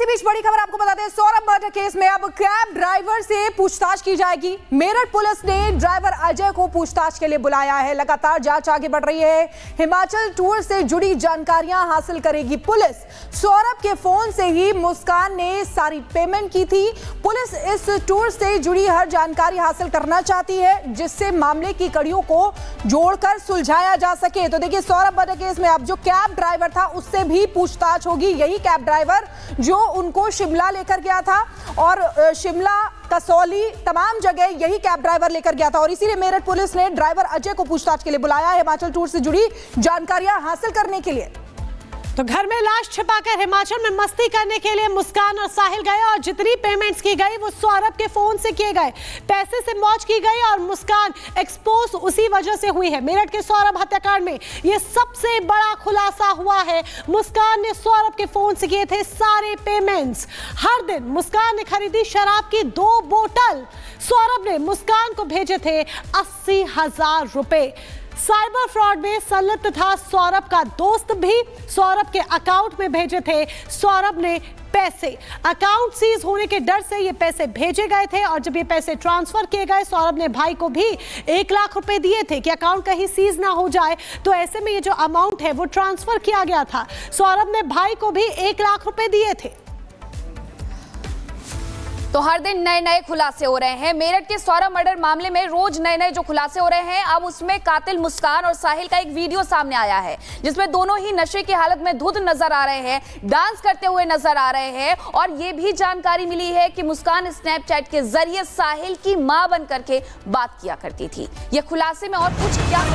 बीच बड़ी खबर आपको बताते हैं, सौरभ मर्डर केस में अब कैब ड्राइवर से पूछताछ की जाएगी। मेरठ पुलिस ने ड्राइवर अजय को पूछताछ के लिए बुलाया है। लगातार जांच आगे बढ़ रही है। हिमाचल टूर से जुड़ी जानकारियां हासिल करेगी पुलिस। सौरभ के फोन से ही मुस्कान ने सारी पेमेंट की थी। पुलिस इस टूर से जुड़ी हर जानकारी हासिल करना चाहती है, जिससे मामले की कड़ियों को जोड़कर सुलझाया जा सके। तो देखिए, सौरभ मर्डर केस में अब जो कैब ड्राइवर था उससे भी पूछताछ होगी। यही कैब ड्राइवर जो उनको शिमला लेकर गया था और शिमला, कसौली, तमाम जगह यही कैब ड्राइवर लेकर गया था और इसीलिए मेरठ पुलिस ने ड्राइवर अजय को पूछताछ के लिए बुलाया है, हिमाचल टूर से जुड़ी जानकारियां हासिल करने के लिए। तो घर में लाश छिपाकर हिमाचल में मस्ती करने के लिए मुस्कान और साहिल गए और जितनी पेमेंट्स की गई वो सौरभ के फोन से किए गए पैसे से मौज की गई और मुस्कान एक्सपोज उसी वजह से हुई है। मेरठ के सौरभ हत्याकांड में ये सबसे बड़ा खुलासा हुआ है। मुस्कान ने सौरभ के फोन से किए थे सारे पेमेंट्स। हर दिन मुस्कान ने खरीदी शराब की 2 बोतल। सौरभ ने मुस्कान को भेजे थे 80,000 रुपए। साइबर फ्रॉड में संलिप्त था सौरभ का दोस्त भी। सौरभ के अकाउंट में भेजे थे सौरभ ने पैसे। अकाउंट सीज होने के डर से ये पैसे भेजे गए थे और जब ये पैसे ट्रांसफर किए गए, सौरभ ने भाई को भी 1 लाख रुपए दिए थे कि अकाउंट कहीं सीज ना हो जाए। तो ऐसे में ये जो अमाउंट है वो ट्रांसफर किया गया था। सौरभ ने भाई को भी 1 लाख रुपए दिए थे। तो हर दिन नए नए खुलासे हो रहे हैं। मेरठ के सौरभ मर्डर मामले में रोज नए नए जो खुलासे हो रहे हैं, अब उसमें कातिल मुस्कान और साहिल का एक वीडियो सामने आया है, जिसमें दोनों ही नशे की हालत में धुत नजर आ रहे हैं, डांस करते हुए नजर आ रहे हैं। और ये भी जानकारी मिली है कि मुस्कान स्नैपचैट के जरिए साहिल की मां बन करके बात किया करती थी। ये खुलासे में और कुछ क्या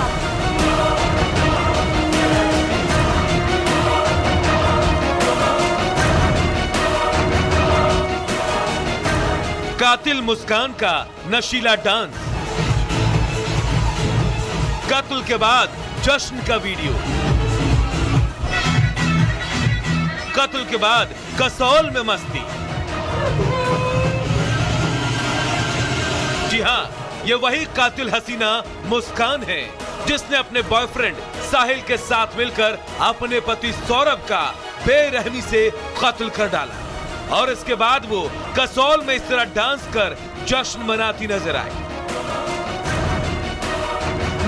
कातिल मुस्कान का नशीला डांस, कत्ल के बाद जश्न का वीडियो, कत्ल के बाद कसौल में मस्ती। जी हां, ये वही कातिल हसीना मुस्कान है जिसने अपने बॉयफ्रेंड साहिल के साथ मिलकर अपने पति सौरभ का बेरहमी से कत्ल कर डाला और इसके बाद वो कसौल में इस तरह डांस कर जश्न मनाती नजर आई।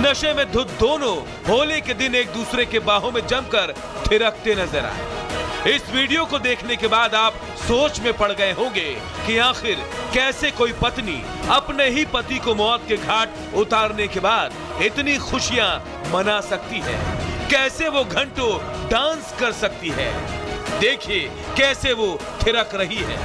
नशे में धुत दोनों होली के दिन एक दूसरे के बाहों में जमकर थिरकते नजर आए। इस वीडियो को देखने के बाद आप सोच में पड़ गए होंगे कि आखिर कैसे कोई पत्नी अपने ही पति को मौत के घाट उतारने के बाद इतनी खुशियां मना सकती है, कैसे वो घंटों डांस कर सकती है। देखिए कैसे वो थिरक रही है,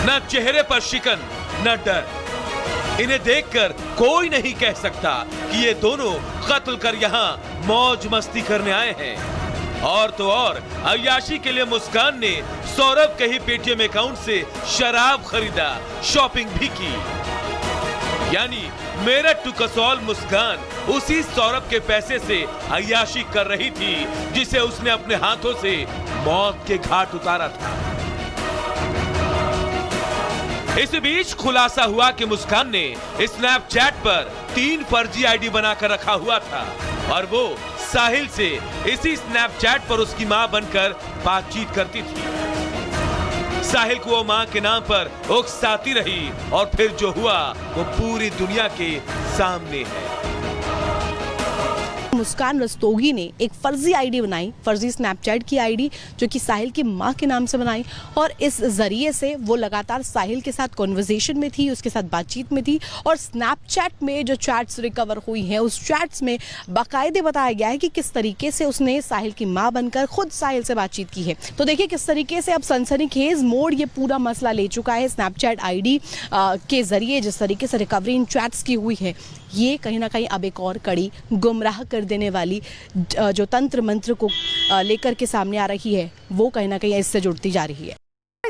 न चेहरे पर शिकन न डर। इन्हें देखकर कोई नहीं कह सकता कि ये दोनों कत्ल कर यहाँ मौज मस्ती करने आए हैं। और तो और अय्याशी के लिए मुस्कान ने सौरभ के ही पेटीएम अकाउंट से शराब खरीदा, शॉपिंग भी की। यानी मेरठ टू कसौल मुस्कान उसी सौरभ के पैसे से अय्याशी कर रही थी जिसे उसने अपने हाथों से मौत के घाट उतारा था। इस बीच खुलासा हुआ कि मुस्कान ने स्नैपचैट पर 3 फर्जी आईडी बनाकर रखा हुआ था और वो साहिल से इसी स्नैपचैट पर उसकी मां बनकर बातचीत करती थी। साहिल को वो मां के नाम पर उकसाती रही और फिर जो हुआ वो पूरी दुनिया के सामने है। मुस्कान रस्तोगी ने एक फर्जी आईडी बनाई, फर्जी स्नैपचैट की आईडी, जो कि साहिल की मां के नाम से बनाई और इस जरिए से वो लगातार साहिल के साथ कॉन्वर्सेशन में थी, उसके साथ बातचीत में थी। और स्नैपचैट में जो चैट्स रिकवर हुई हैं उस चैट्स में बाकायदे बताया गया है कि किस तरीके से उसने साहिल की मां बनकर खुद साहिल से बातचीत की है। तो देखिए किस तरीके से अब सनसनीखेज मोड़ ये पूरा मसला ले चुका है। स्नैपचैट आईडी के जरिए जिस तरीके से रिकवरी इन चैट्स की हुई है, ये कहीं ना कहीं अब एक और कड़ी गुमराह कर देने वाली जो तंत्र मंत्र को लेकर के सामने आ रही है, वो कहीं ना कहीं इससे जुड़ती जा रही है।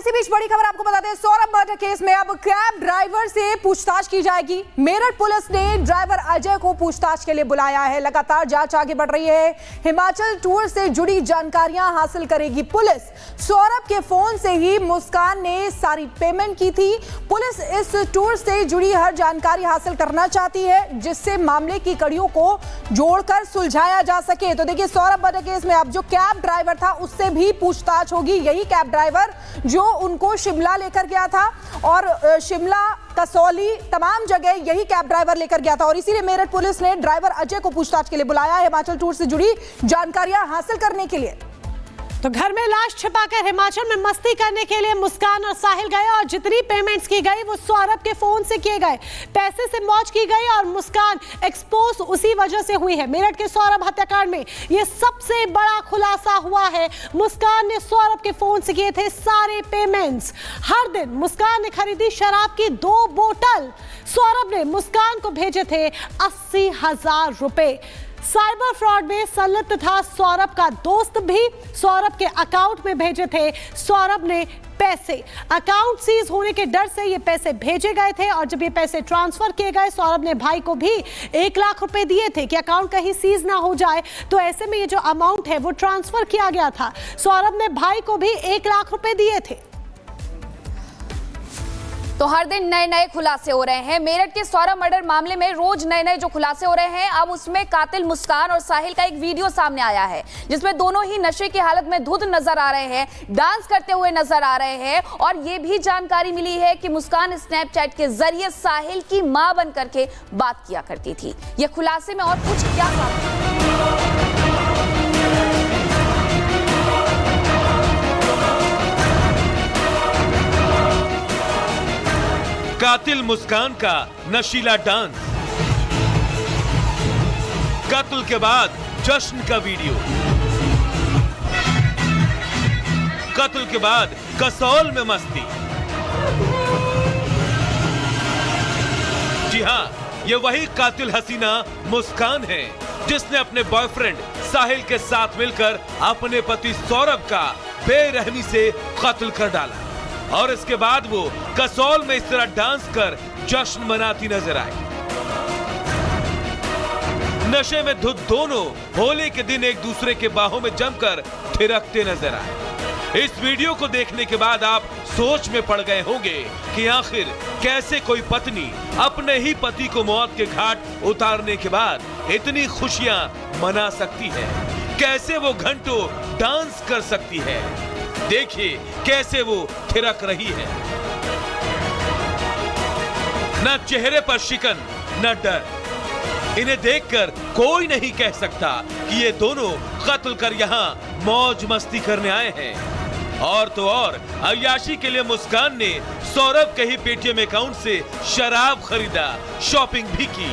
इसी बीच बड़ी खबर आपको बता दें, सौरभ मर्डर केस में अब कैब ड्राइवर से पूछताछ की जाएगी। मेरठ पुलिस ने ड्राइवर अजय को पूछताछ के लिए बुलाया है। लगातार जांच आगे बढ़ रही है। हिमाचल टूर से जुड़ी जानकारियां हासिल करेगी पुलिस। सौरभ के फोन से ही मुस्कान ने सारी पेमेंट की थी। पुलिस इस टूर से जुड़ी हर जानकारी हासिल करना चाहती है, जिससे मामले की कड़ियों को जोड़कर सुलझाया जा सके। तो देखिए, सौरभ मर्डर केस में अब जो कैब ड्राइवर था उससे भी पूछताछ होगी। यही कैब ड्राइवर जो उनको शिमला लेकर गया था और शिमला, कसौली, तमाम जगह यही कैब ड्राइवर लेकर गया था और इसीलिए मेरठ पुलिस ने ड्राइवर अजय को पूछताछ के लिए बुलाया है, हिमाचल टूर से जुड़ी जानकारियां हासिल करने के लिए। तो घर में लाश छिपाकर हिमाचल में मस्ती करने के लिए मुस्कान और साहिल गए और जितनी पेमेंट्स की गई वो सौरभ के फोन से किए गए। पैसे से मौज की गई और मुस्कान एक्सपोज उसी वजह से हुई है। मेरठ के सौरभ हत्याकांड में ये सबसे बड़ा खुलासा हुआ है। मुस्कान ने सौरभ के फोन से किए थे सारे पेमेंट्स। हर दिन मुस्कान ने खरीदी शराब की 2 बोतल। सौरभ ने मुस्कान को भेजे थे 80,000 रुपए। साइबर फ्रॉड में संलिप्त था सौरभ का दोस्त भी। सौरभ के अकाउंट में भेजे थे सौरभ ने पैसे। अकाउंट सीज होने के डर से ये पैसे भेजे गए थे और जब ये पैसे ट्रांसफर किए गए, सौरभ ने भाई को भी 1 लाख रुपए दिए थे कि अकाउंट कहीं सीज ना हो जाए। तो ऐसे में ये जो अमाउंट है वो ट्रांसफर किया गया था। सौरभ ने भाई को भी 1 लाख रुपए दिए थे। तो हर दिन नए नए खुलासे हो रहे हैं। मेरठ के सौरभ मर्डर मामले में रोज नए नए जो खुलासे हो रहे हैं, अब उसमें कातिल मुस्कान और साहिल का एक वीडियो सामने आया है, जिसमें दोनों ही नशे की हालत में धुत नजर आ रहे हैं, डांस करते हुए नजर आ रहे हैं। और ये भी जानकारी मिली है कि मुस्कान स्नैपचैट के जरिए साहिल की मां बन करके बात किया करती थी। ये खुलासे में और कुछ क्या कातिल मुस्कान का नशीला डांस, कत्ल के बाद जश्न का वीडियो, कत्ल के बाद कसौल में मस्ती। जी हां, ये वही कातिल हसीना मुस्कान है जिसने अपने बॉयफ्रेंड साहिल के साथ मिलकर अपने पति सौरभ का बेरहमी से कत्ल कर डाला और इसके बाद वो कसौल में इस तरह डांस कर जश्न मनाती नजर आई। नशे में धुत दोनों होली के दिन एक दूसरे के बाहों में जमकर थिरकते नजर आए। इस वीडियो को देखने के बाद आप सोच में पड़ गए होंगे कि आखिर कैसे कोई पत्नी अपने ही पति को मौत के घाट उतारने के बाद इतनी खुशियां मना सकती है, कैसे वो घंटों डांस कर सकती है। देखिए कैसे वो थिरक रही है, न चेहरे पर शिकन न डर। इन्हें देखकर कोई नहीं कह सकता कि ये दोनों कत्ल कर यहाँ मौज मस्ती करने आए हैं। और तो और अय्याशी के लिए मुस्कान ने सौरभ के ही पेटीएम अकाउंट से शराब खरीदा, शॉपिंग भी की।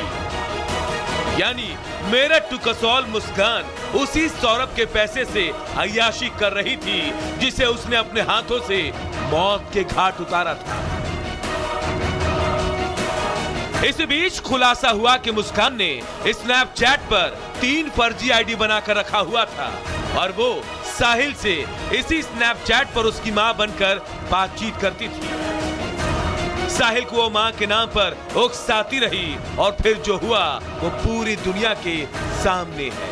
यानी मेरठ टू कसौल मुस्कान उसी सौरभ के पैसे से अय्याशी कर रही थी जिसे उसने अपने हाथों से मौत के घाट उतारा था। इस बीच खुलासा हुआ कि मुस्कान ने स्नैपचैट पर 3 फर्जी आईडी बनाकर रखा हुआ था और वो साहिल से इसी स्नैपचैट पर उसकी मां बनकर बातचीत करती थी। साहिल को वो मां के नाम पर उकसाती रही और फिर जो हुआ वो पूरी दुनिया के सामने है।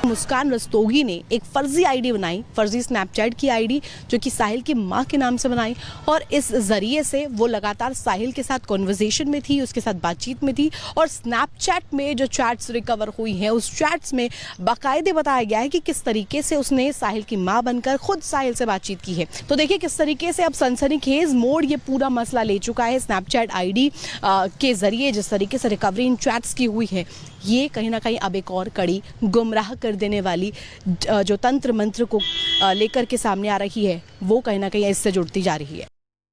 मुस्कान रस्तोगी ने एक फर्जी आईडी बनाई, फर्जी स्नैपचैट की आईडी, जो कि साहिल की मां के नाम से बनाई और इस जरिए से वो लगातार साहिल के साथ कॉन्वर्सेशन में थी, उसके साथ बातचीत में थी। और स्नैपचैट में जो चैट्स रिकवर हुई हैं उस चैट्स में बाकायदे बताया गया है कि किस तरीके से उसने साहिल की मां बनकर खुद साहिल से बातचीत की है। तो देखिए किस तरीके से अब सनसनीखेज मोड़ ये पूरा मसला ले चुका है। स्नैपचैट आईडी के जरिए जिस तरीके से रिकवरी इन चैट्स की हुई है, ये कहीं ना कहीं अब एक और कड़ी गुमराह कर देने वाली जो तंत्र मंत्र को लेकर के सामने आ रही है, वो कहीं ना कहीं इससे जुड़ती जा रही है।